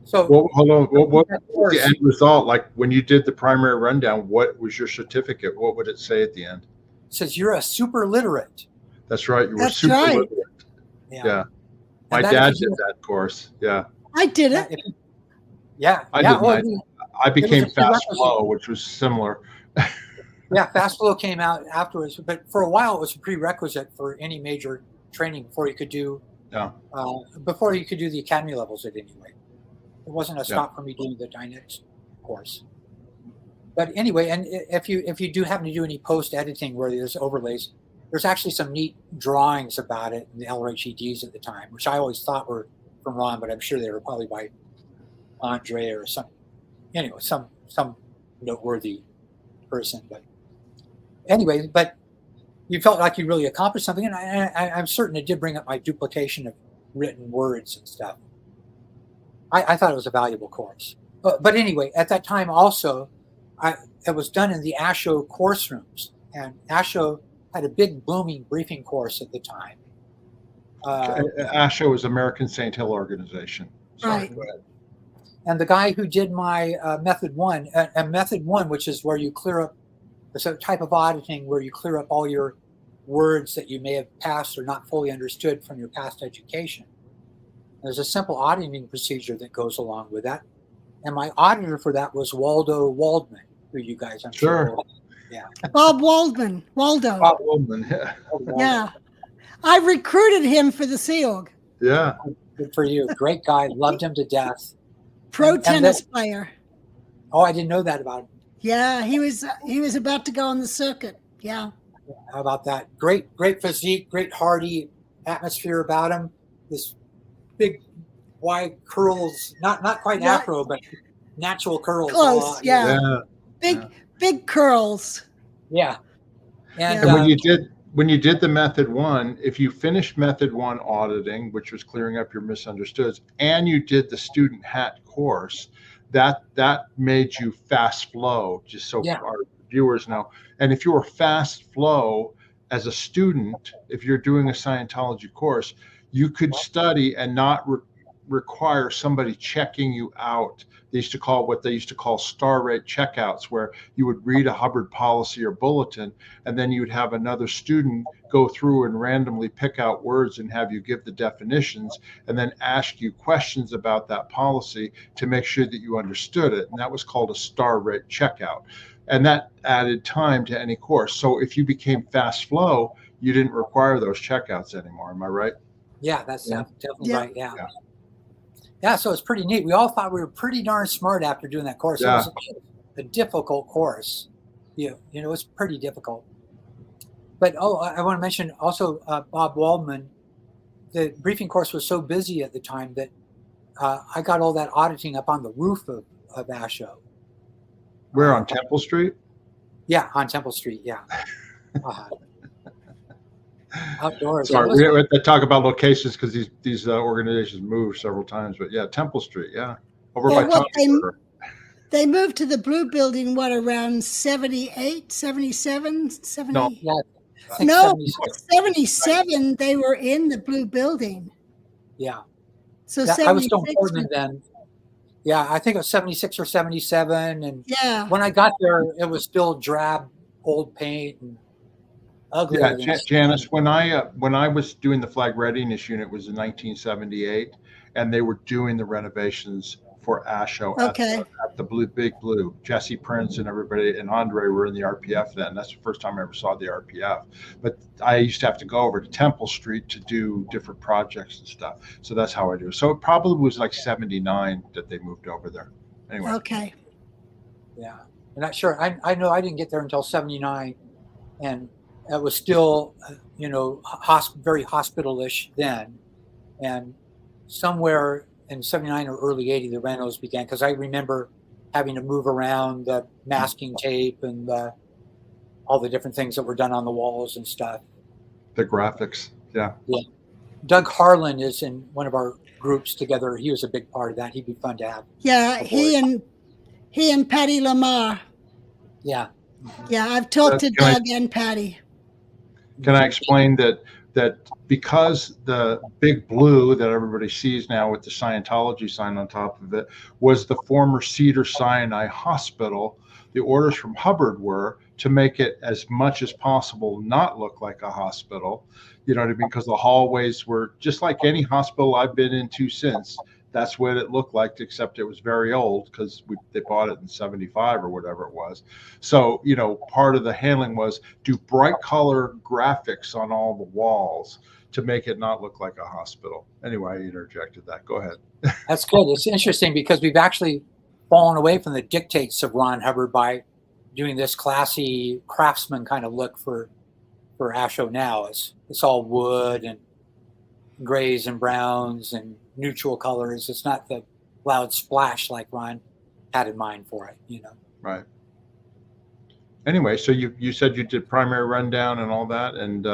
so hold on. What was the end result? Like when you did the primary rundown, what was your certificate? What would it say at the end? It says you're a super literate. That's right. You were super literate. Yeah. My dad did that course. Yeah. I did it. I became Fast Flow, which was similar. Yeah, Fast Flow came out afterwards, but for a while it was a prerequisite for any major training before you could do the academy levels at any rate. It wasn't a stop for me doing the Dynetics course. But anyway, and if you do happen to do any post editing where there's overlays, there's actually some neat drawings about it in the LRHEDs at the time, which I always thought were from Ron, but I'm sure they were probably by Andre or some noteworthy person. But anyway, but you felt like you really accomplished something, and I'm certain it did bring up my duplication of written words and stuff. I thought it was a valuable course. But anyway, at that time also, it was done in the ASHO course rooms, and ASHO had a big booming briefing course at the time. ASHO was American Saint Hill Organization. Right. And the guy who did my Method 1, Method 1, which is where you clear up, it's a type of auditing where you clear up all your words that you may have passed or not fully understood from your past education. There's a simple auditing procedure that goes along with that. And my auditor for that was Waldo Waldman, who you guys, I'm sure. Yeah. Bob Waldman. Waldo. Bob Waldman, yeah. Yeah. I recruited him for the Sea Org. Yeah. Good for you. Great guy. Loved him to death. Pro tennis player. Oh, I didn't know that about him. Yeah, he was about to go on the circuit. Yeah. How about that? Great physique, great hearty atmosphere about him. This big wide curls, not quite afro, but natural curls. Close, yeah. Big curls. Yeah. And when you did the method 1, if you finished method 1 auditing, which was clearing up your misunderstoods, and you did the student hat course, that made you fast flow, just so our viewers know. And if you were fast flow as a student, if you're doing a Scientology course, you could study and not require somebody checking you out. They used to call what they used to call star rate checkouts, where you would read a Hubbard policy or bulletin, and then you would have another student go through and randomly pick out words and have you give the definitions, and then ask you questions about that policy to make sure that you understood it. And that was called a star rate checkout. And that added time to any course. So if you became fast flow, you didn't require those checkouts anymore. Am I right? Yeah, that's definitely right. Yeah, so it's pretty neat. We all thought we were pretty darn smart after doing that course. Yeah. It was a difficult course. You know, it's pretty difficult. But I want to mention also Bob Waldman. The briefing course was so busy at the time that I got all that auditing up on the roof of ASHO. Where, on Temple Street? Yeah, on Temple Street. Yeah. Outdoors. Sorry, we have to talk about locations because these organizations moved several times. But yeah, Temple Street. Yeah, over by Thomas. They moved to the blue building, around 78, 77, 70? No. No, 77, they were in the blue building. Yeah. So I was still in Portland then. Yeah, I think it was 76 or 77. And when I got there, it was still drab, old paint and ugly. Yeah, Janis, when I was doing the flag readiness unit, it was in 1978, and they were doing the renovations for ASHO at the Big Blue. Jesse Prince and everybody and Andre were in the RPF then. That's the first time I ever saw the RPF. But I used to have to go over to Temple Street to do different projects and stuff. So that's how I do it. So it probably was like 79 that they moved over there. Anyway. Okay. Yeah. I'm not sure. I know I didn't get there until 79. And it was still, very hospital-ish then. And somewhere in 79 or early 80, the renos began, because I remember having to move around the masking tape and all the different things that were done on the walls and stuff. The graphics, yeah. Doug Harlan is in one of our groups together. He was a big part of that. He'd be fun to have. Yeah, he and Patty Lamar. Yeah. Yeah, I've talked to Doug and Patty. Can I explain that because the Big Blue that everybody sees now with the Scientology sign on top of it was the former Cedars-Sinai Hospital, the orders from Hubbard were to make it as much as possible not look like a hospital. You know what I mean? Because the hallways were just like any hospital I've been into since. That's what it looked like, except it was very old because they bought it in 75 or whatever it was. So, part of the handling was do bright color graphics on all the walls to make it not look like a hospital. Anyway, I interjected that. Go ahead. That's good. It's interesting because we've actually fallen away from the dictates of Ron Hubbard by doing this classy craftsman kind of look for ASHO now. It's all wood and grays and browns and neutral colors. It's not the loud splash like Ron had in mind for it, Right. Anyway, so you said you did primary rundown and all that, and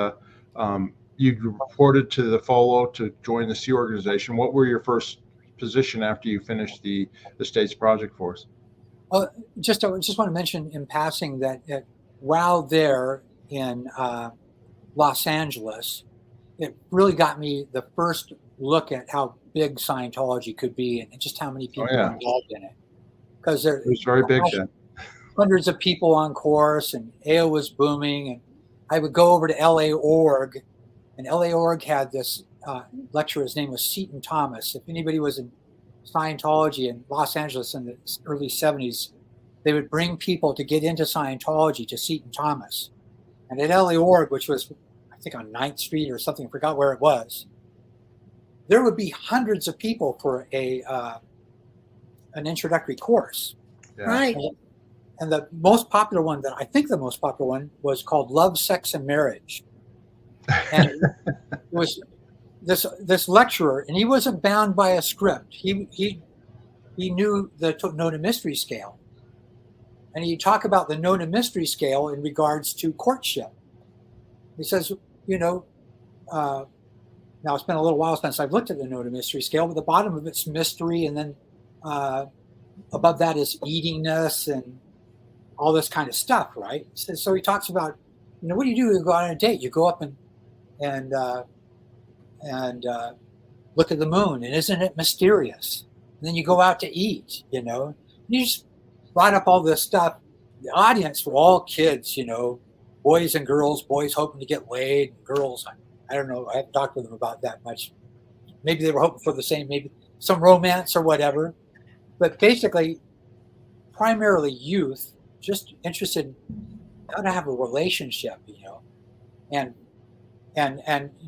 you reported to the FOLO to join the Sea organization. What were your first position after you finished the States Project Force? I just want to mention in passing that while there in Los Angeles, it really got me the first look at how big Scientology could be and just how many people were involved in it. Because it was very big then. Hundreds of people on course, and AO was booming. And I would go over to LA Org, and LA Org had this lecturer. His name was Seton Thomas. If anybody was in Scientology in Los Angeles in the early 70s, they would bring people to get into Scientology to Seton Thomas. And at LA Org, which was, I think, on 9th Street or something, I forgot where it was, there would be hundreds of people for a an introductory course. Yeah. Right. And the most popular one was called Love, Sex, and Marriage. And it was this lecturer, and he wasn't bound by a script. He knew the Know to Mystery scale. And he talked about the Know to Mystery scale in regards to courtship. He says, now it's been a little while since I've looked at the Know to Mystery scale, but the bottom of it's mystery, and then above that is eatiness and all this kind of stuff, right? So he talks about, what do? You go on a date. You go up and look at the moon, and isn't it mysterious? And then you go out to eat. You just brought up all this stuff. The audience were all kids, boys and girls. Boys hoping to get laid, girls. I don't know. I haven't talked to them about that much. Maybe they were hoping for the same, maybe some romance or whatever. But basically, primarily youth, just interested in how to have a relationship, and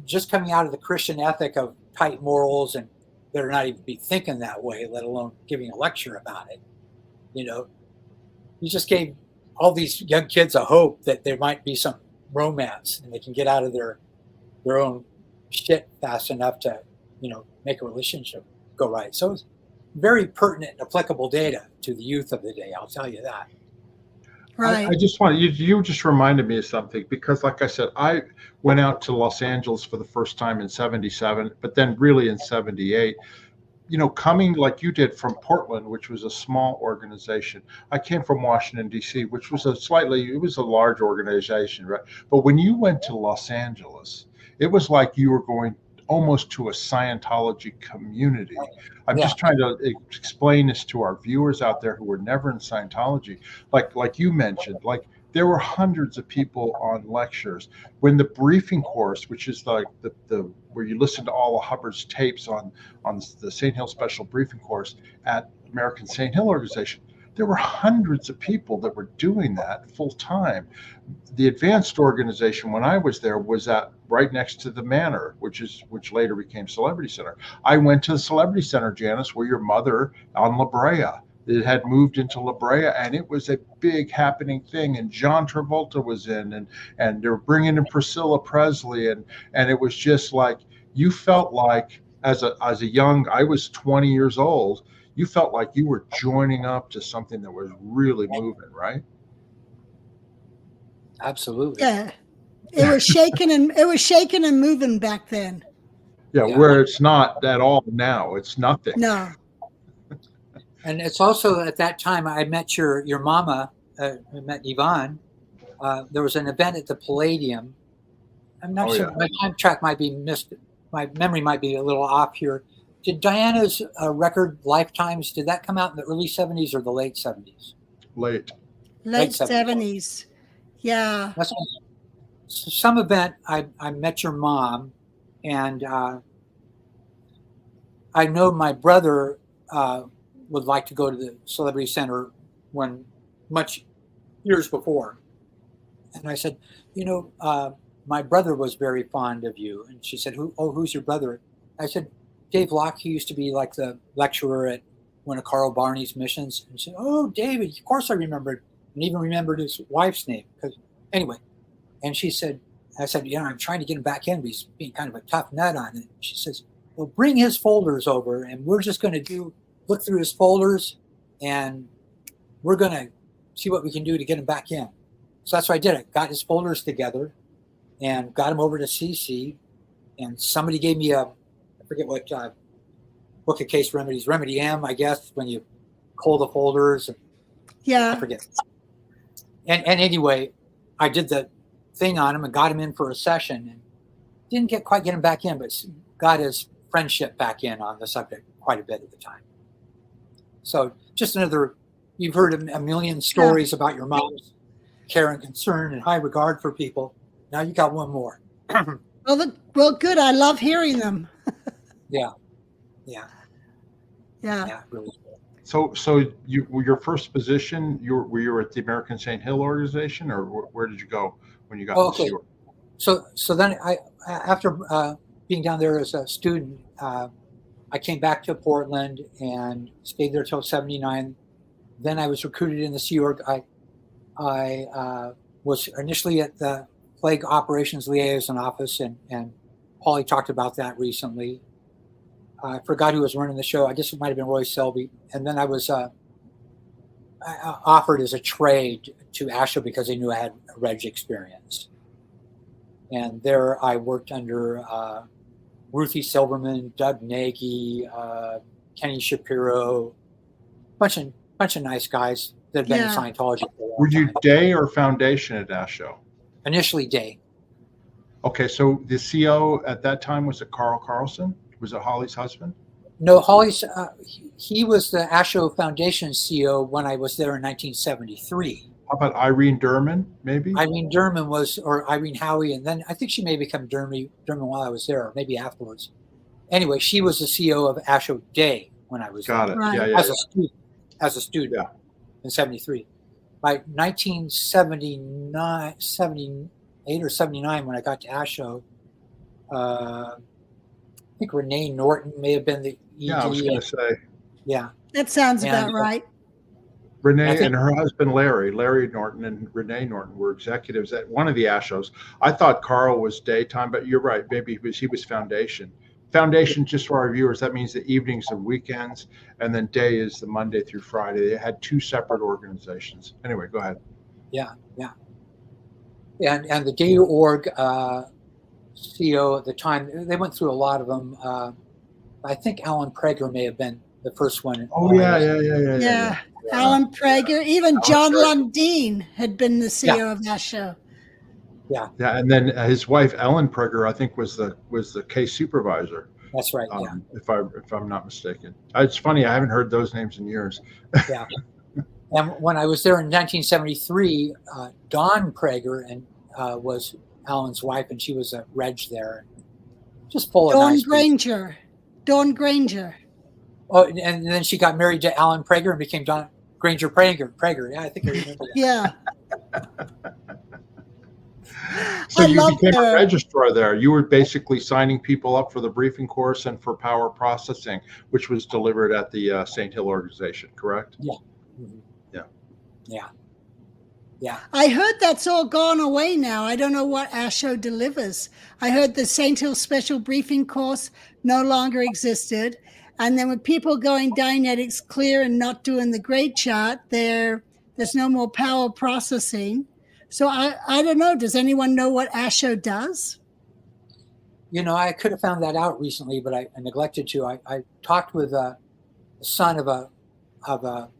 just coming out of the Christian ethic of tight morals, and they're not even be thinking that way, let alone giving a lecture about it. He just gave all these young kids a hope that there might be some romance and they can get out of their own shit fast enough to, make a relationship go right. So it's very pertinent and applicable data to the youth of the day. I'll tell you that. Right. I just want you just reminded me of something, because like I said, I went out to Los Angeles for the first time in 77, but then really in 78, coming like you did from Portland, which was a small organization. I came from Washington, D.C., which was it was a large organization, right? But when you went to Los Angeles, it was like you were going almost to a Scientology community. I'm just trying to explain this to our viewers out there who were never in Scientology. Like you mentioned, there were hundreds of people on lectures. When the briefing course, which is like the where you listen to all of Hubbard's tapes on the St. Hill Special Briefing Course at American St. Hill Organization, there were hundreds of people that were doing that full time. The advanced organization, when I was there, was at right next to the Manor, which later became Celebrity Center. I went to the Celebrity Center, Janis, where your mother on La Brea. It had moved into La Brea, and it was a big happening thing. And John Travolta was in, and they were bringing in Priscilla Presley, and it was just like you felt like as a young, I was 20 years old. You felt like you were joining up to something that was really moving, right? Absolutely. Yeah. It was shaking and moving back then. Yeah, where it's not at all now. It's nothing. No. And it's also at that time I met your mama. I met Yvonne. There was an event at the Palladium. I'm not sure. Yeah. My time track might be missed. My memory might be a little off here. Did Diana's record Lifetimes, did that come out in the early 70s or the late 70s? Late 70s. Yeah. Some event I met your mom, and I know my brother would like to go to the Celebrity Center much years before. And I said, my brother was very fond of you. And she said, who's your brother? I said, Dave Locke. He used to be like the lecturer at one of Carl Barney's missions. And she said, oh, David, of course I remembered. And even remembered his wife's name. Anyway, and I said, I'm trying to get him back in, but he's being kind of a tough nut on it. She says, well, bring his folders over, and we're just going to look through his folders, and we're going to see what we can do to get him back in. So that's what I did. I got his folders together and got him over to CC, and somebody gave me I forget what book of case remedies, Remedy M, I guess, when you cull the folders. Yeah. I forget. And anyway, I did the thing on him and got him in for a session, and didn't quite get him back in, but got his friendship back in on the subject quite a bit at the time. So just another, you've heard a million stories about your mom's care and concern and high regard for people. Now you got one more. Well, good. I love hearing them. Yeah. Really. So your first position, were you at the American St. Hill Organization, or where did you go when you got to New York? So then I after being down there as a student, I I came back to Portland and stayed there till 79. Then I was recruited in the Sea Org. I was initially at the Plague Operations Liaison Office, and Paulie talked about that recently. I forgot who was running the show. I guess it might have been Roy Selby. And then I was offered as a trade to ASHO because they knew I had a reg experience. And there I worked under Ruthie Silverman, Doug Nagy, Kenny Shapiro, bunch of nice guys that have been in Scientology for a long Were you time. day or foundation at ASHO? Initially day. Okay, so the CO at that time, was it Carl Carlson? Was it Holly's husband? No, Holly's, he was the ASHO Foundation CEO when I was there in 1973. How about Irene Derman, maybe? Irene Derman or Irene Howie, and then I think she may become Derman while I was there, or maybe afterwards. Anyway, she was the CEO of ASHO Day when I was Got there. it. Right. Yeah. As a student in 73. By 1979, 78 or 79, when I got to ASHO, I think Renee Norton may have been the ED. Yeah, I was going to say. Yeah. That sounds about right. Renee and her husband Larry Norton and Renee Norton were executives at one of the ASHOs. I thought Carl was daytime, but you're right. Maybe he was foundation. Foundation, just for our viewers, that means the evenings and weekends, and then day is the Monday through Friday. They had two separate organizations. Anyway, go ahead. Yeah. And the Day Org CEO at the time, they went through a lot of them. I think Alan Prager may have been the first one. Oh, yeah. Alan Prager, even John Lundeen had been the CEO of that show. Yeah, and then his wife Ellen Prager, I think, was the case supervisor. That's right. If I'm not mistaken. It's funny, I haven't heard those names in years. Yeah. And when I was there in 1973, Dawn Prager was Alan's wife, and she was a reg there. Just full of nice people. Dawn Granger. Oh, and then she got married to Alan Prager and became Dawn Granger Prager. Yeah, I think I remember that. Yeah. So you became a registrar there. You were basically signing people up for the briefing course and for power processing, which was delivered at the St. Hill organization, correct? Yeah. Mm-hmm. Yeah. I heard that's all gone away now. I don't know what ASHO delivers. I heard the St. Hill special briefing course no longer existed. And then with people going Dianetics clear and not doing the grade chart, there's no more power processing. So I don't know. Does anyone know what ASHO does? I could have found that out recently, but I neglected to. I talked with the son of a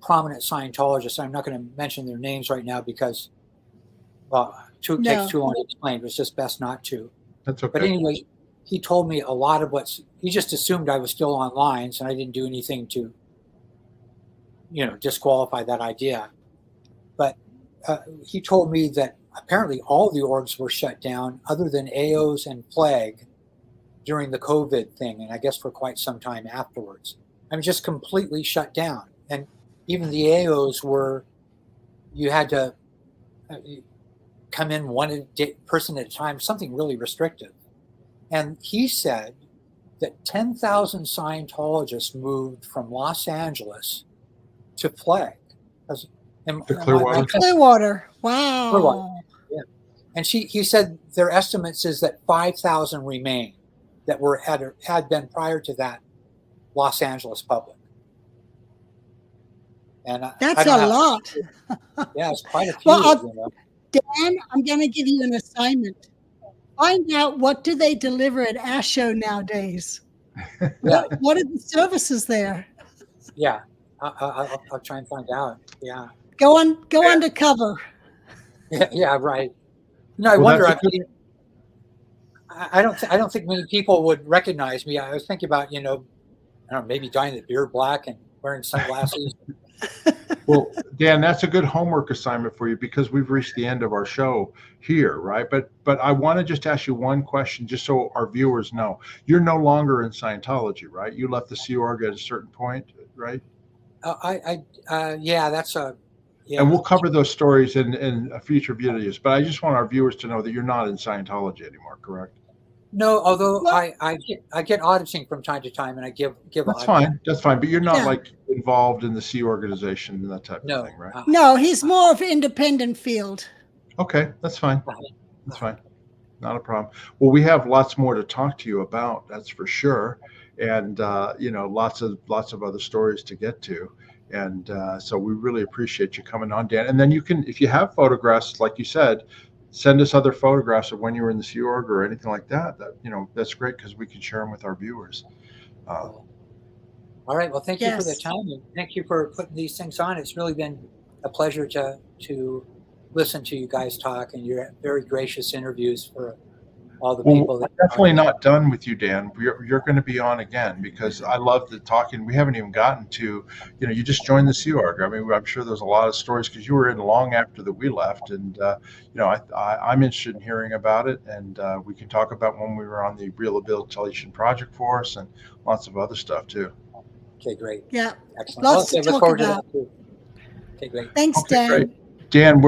prominent Scientologist. I'm not going to mention their names right now because takes too long to explain. It's just best not to. That's okay. But anyway, he told me a lot of he just assumed I was still online, so I didn't do anything to, disqualify that idea. But he told me that apparently all the orgs were shut down other than AOs and Plague during the COVID thing, and I guess for quite some time afterwards. I mean, just completely shut down. And even the AOs you had to come in one person at a time, something really restrictive. And he said that 10,000 Scientologists moved from Los Angeles to Plague. To Clearwater. Clearwater. Wow. Clearwater. Yeah. And he said their estimates is that 5,000 remain that had been prior to that Los Angeles public. And that's a lot. Yeah, it's quite a few. Dan, I'm going to give you an assignment. Find out what do they deliver at ASHO nowadays. Yeah. What are the services there? Yeah, I'll try and find out. Yeah. Go undercover. Yeah, right. I wonder. I don't think many people would recognize me. I was thinking about I don't know, maybe dyeing the beard black and wearing sunglasses. Well, Dan, that's a good homework assignment for you because we've reached the end of our show here, right? But I want to just ask you one question, just so our viewers know. You're no longer in Scientology, right? You left the Sea Org at a certain point, right? Yeah, that's a. Yeah. And we'll cover those stories in future videos. But I just want our viewers to know that you're not in Scientology anymore, correct? No, although Well, I get auditing from time to time, and I give That's auditing. fine. That's fine. But you're not yeah. like involved in the Sea organization and that type of No, thing, right? No, he's more of independent field. Okay, that's fine. uh, That's fine. Not a problem. Well, we have lots more to talk to you about, that's for sure, and lots of other stories to get to, and so we really appreciate you coming on, Dan. And then you can, if you have photographs, like you said, send us other photographs of when you were in the Sea Org or anything like that. That's great because we can share them with our viewers. All right. Well, thank you for the Yes. time, and thank you for putting these things on. It's really been a pleasure to listen to you guys talk, and your very gracious interviews for all the Well, people that we're definitely not done with you, Dan. You're going to be on again because I love the talking. We haven't even gotten to, you just joined the Sea Org. I mean, I'm sure there's a lot of stories because you were in long after that we left, and I'm interested in hearing about it, and we can talk about when we were on the Rehabilitation Project Force and lots of other stuff too. Okay, great. Yeah. Excellent. Lots to Okay, look talk forward about. to that too. Okay, great. Thanks, Okay, Dan. great. Dan,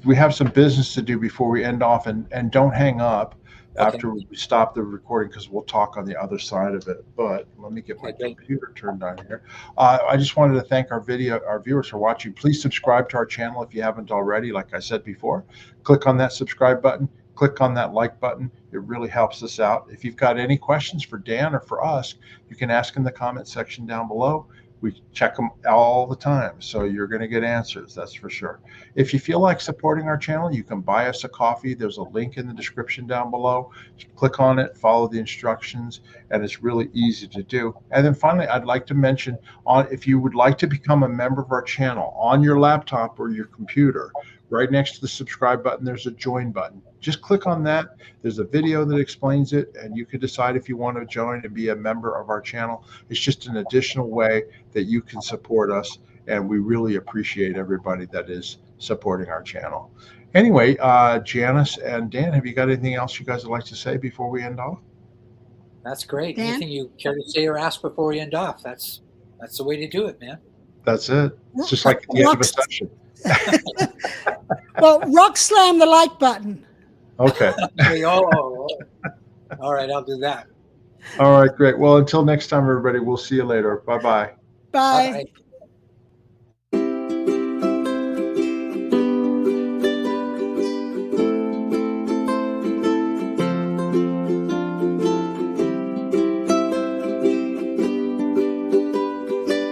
we have some business to do before we end off, and don't hang up after we stop the recording because we'll talk on the other side of it. But let me get my computer turned on here. I just wanted to thank our viewers for watching. Please subscribe to our channel if you haven't already. Like I said before, click on that subscribe button. Click on that like button. It really helps us out. If you've got any questions for Dan or for us, you can ask in the comment section down below. We check them all the time, so you're going to get answers, that's for sure. If you feel like supporting our channel, you can buy us a coffee. There's a link in the description down below. Click on it, follow the instructions, and it's really easy to do. And then finally, I'd like to mention, if you would like to become a member of our channel on your laptop or your computer, right next to the subscribe button, there's a join button. Just click on that. There's a video that explains it, and you can decide if you want to join and be a member of our channel. It's just an additional way that you can support us, and we really appreciate everybody that is supporting our channel. Anyway, Janis and Dan, have you got anything else you guys would like to say before we end off? That's great. Dan? Anything you care to say or ask before we end off? That's the way to do it, man. That's it. It's just like at the end of a session. Well, rock slam the like button. Okay. All right, I'll do that. All right, great. Well, until next time, everybody, we'll see you later. Bye-bye. Bye. Bye.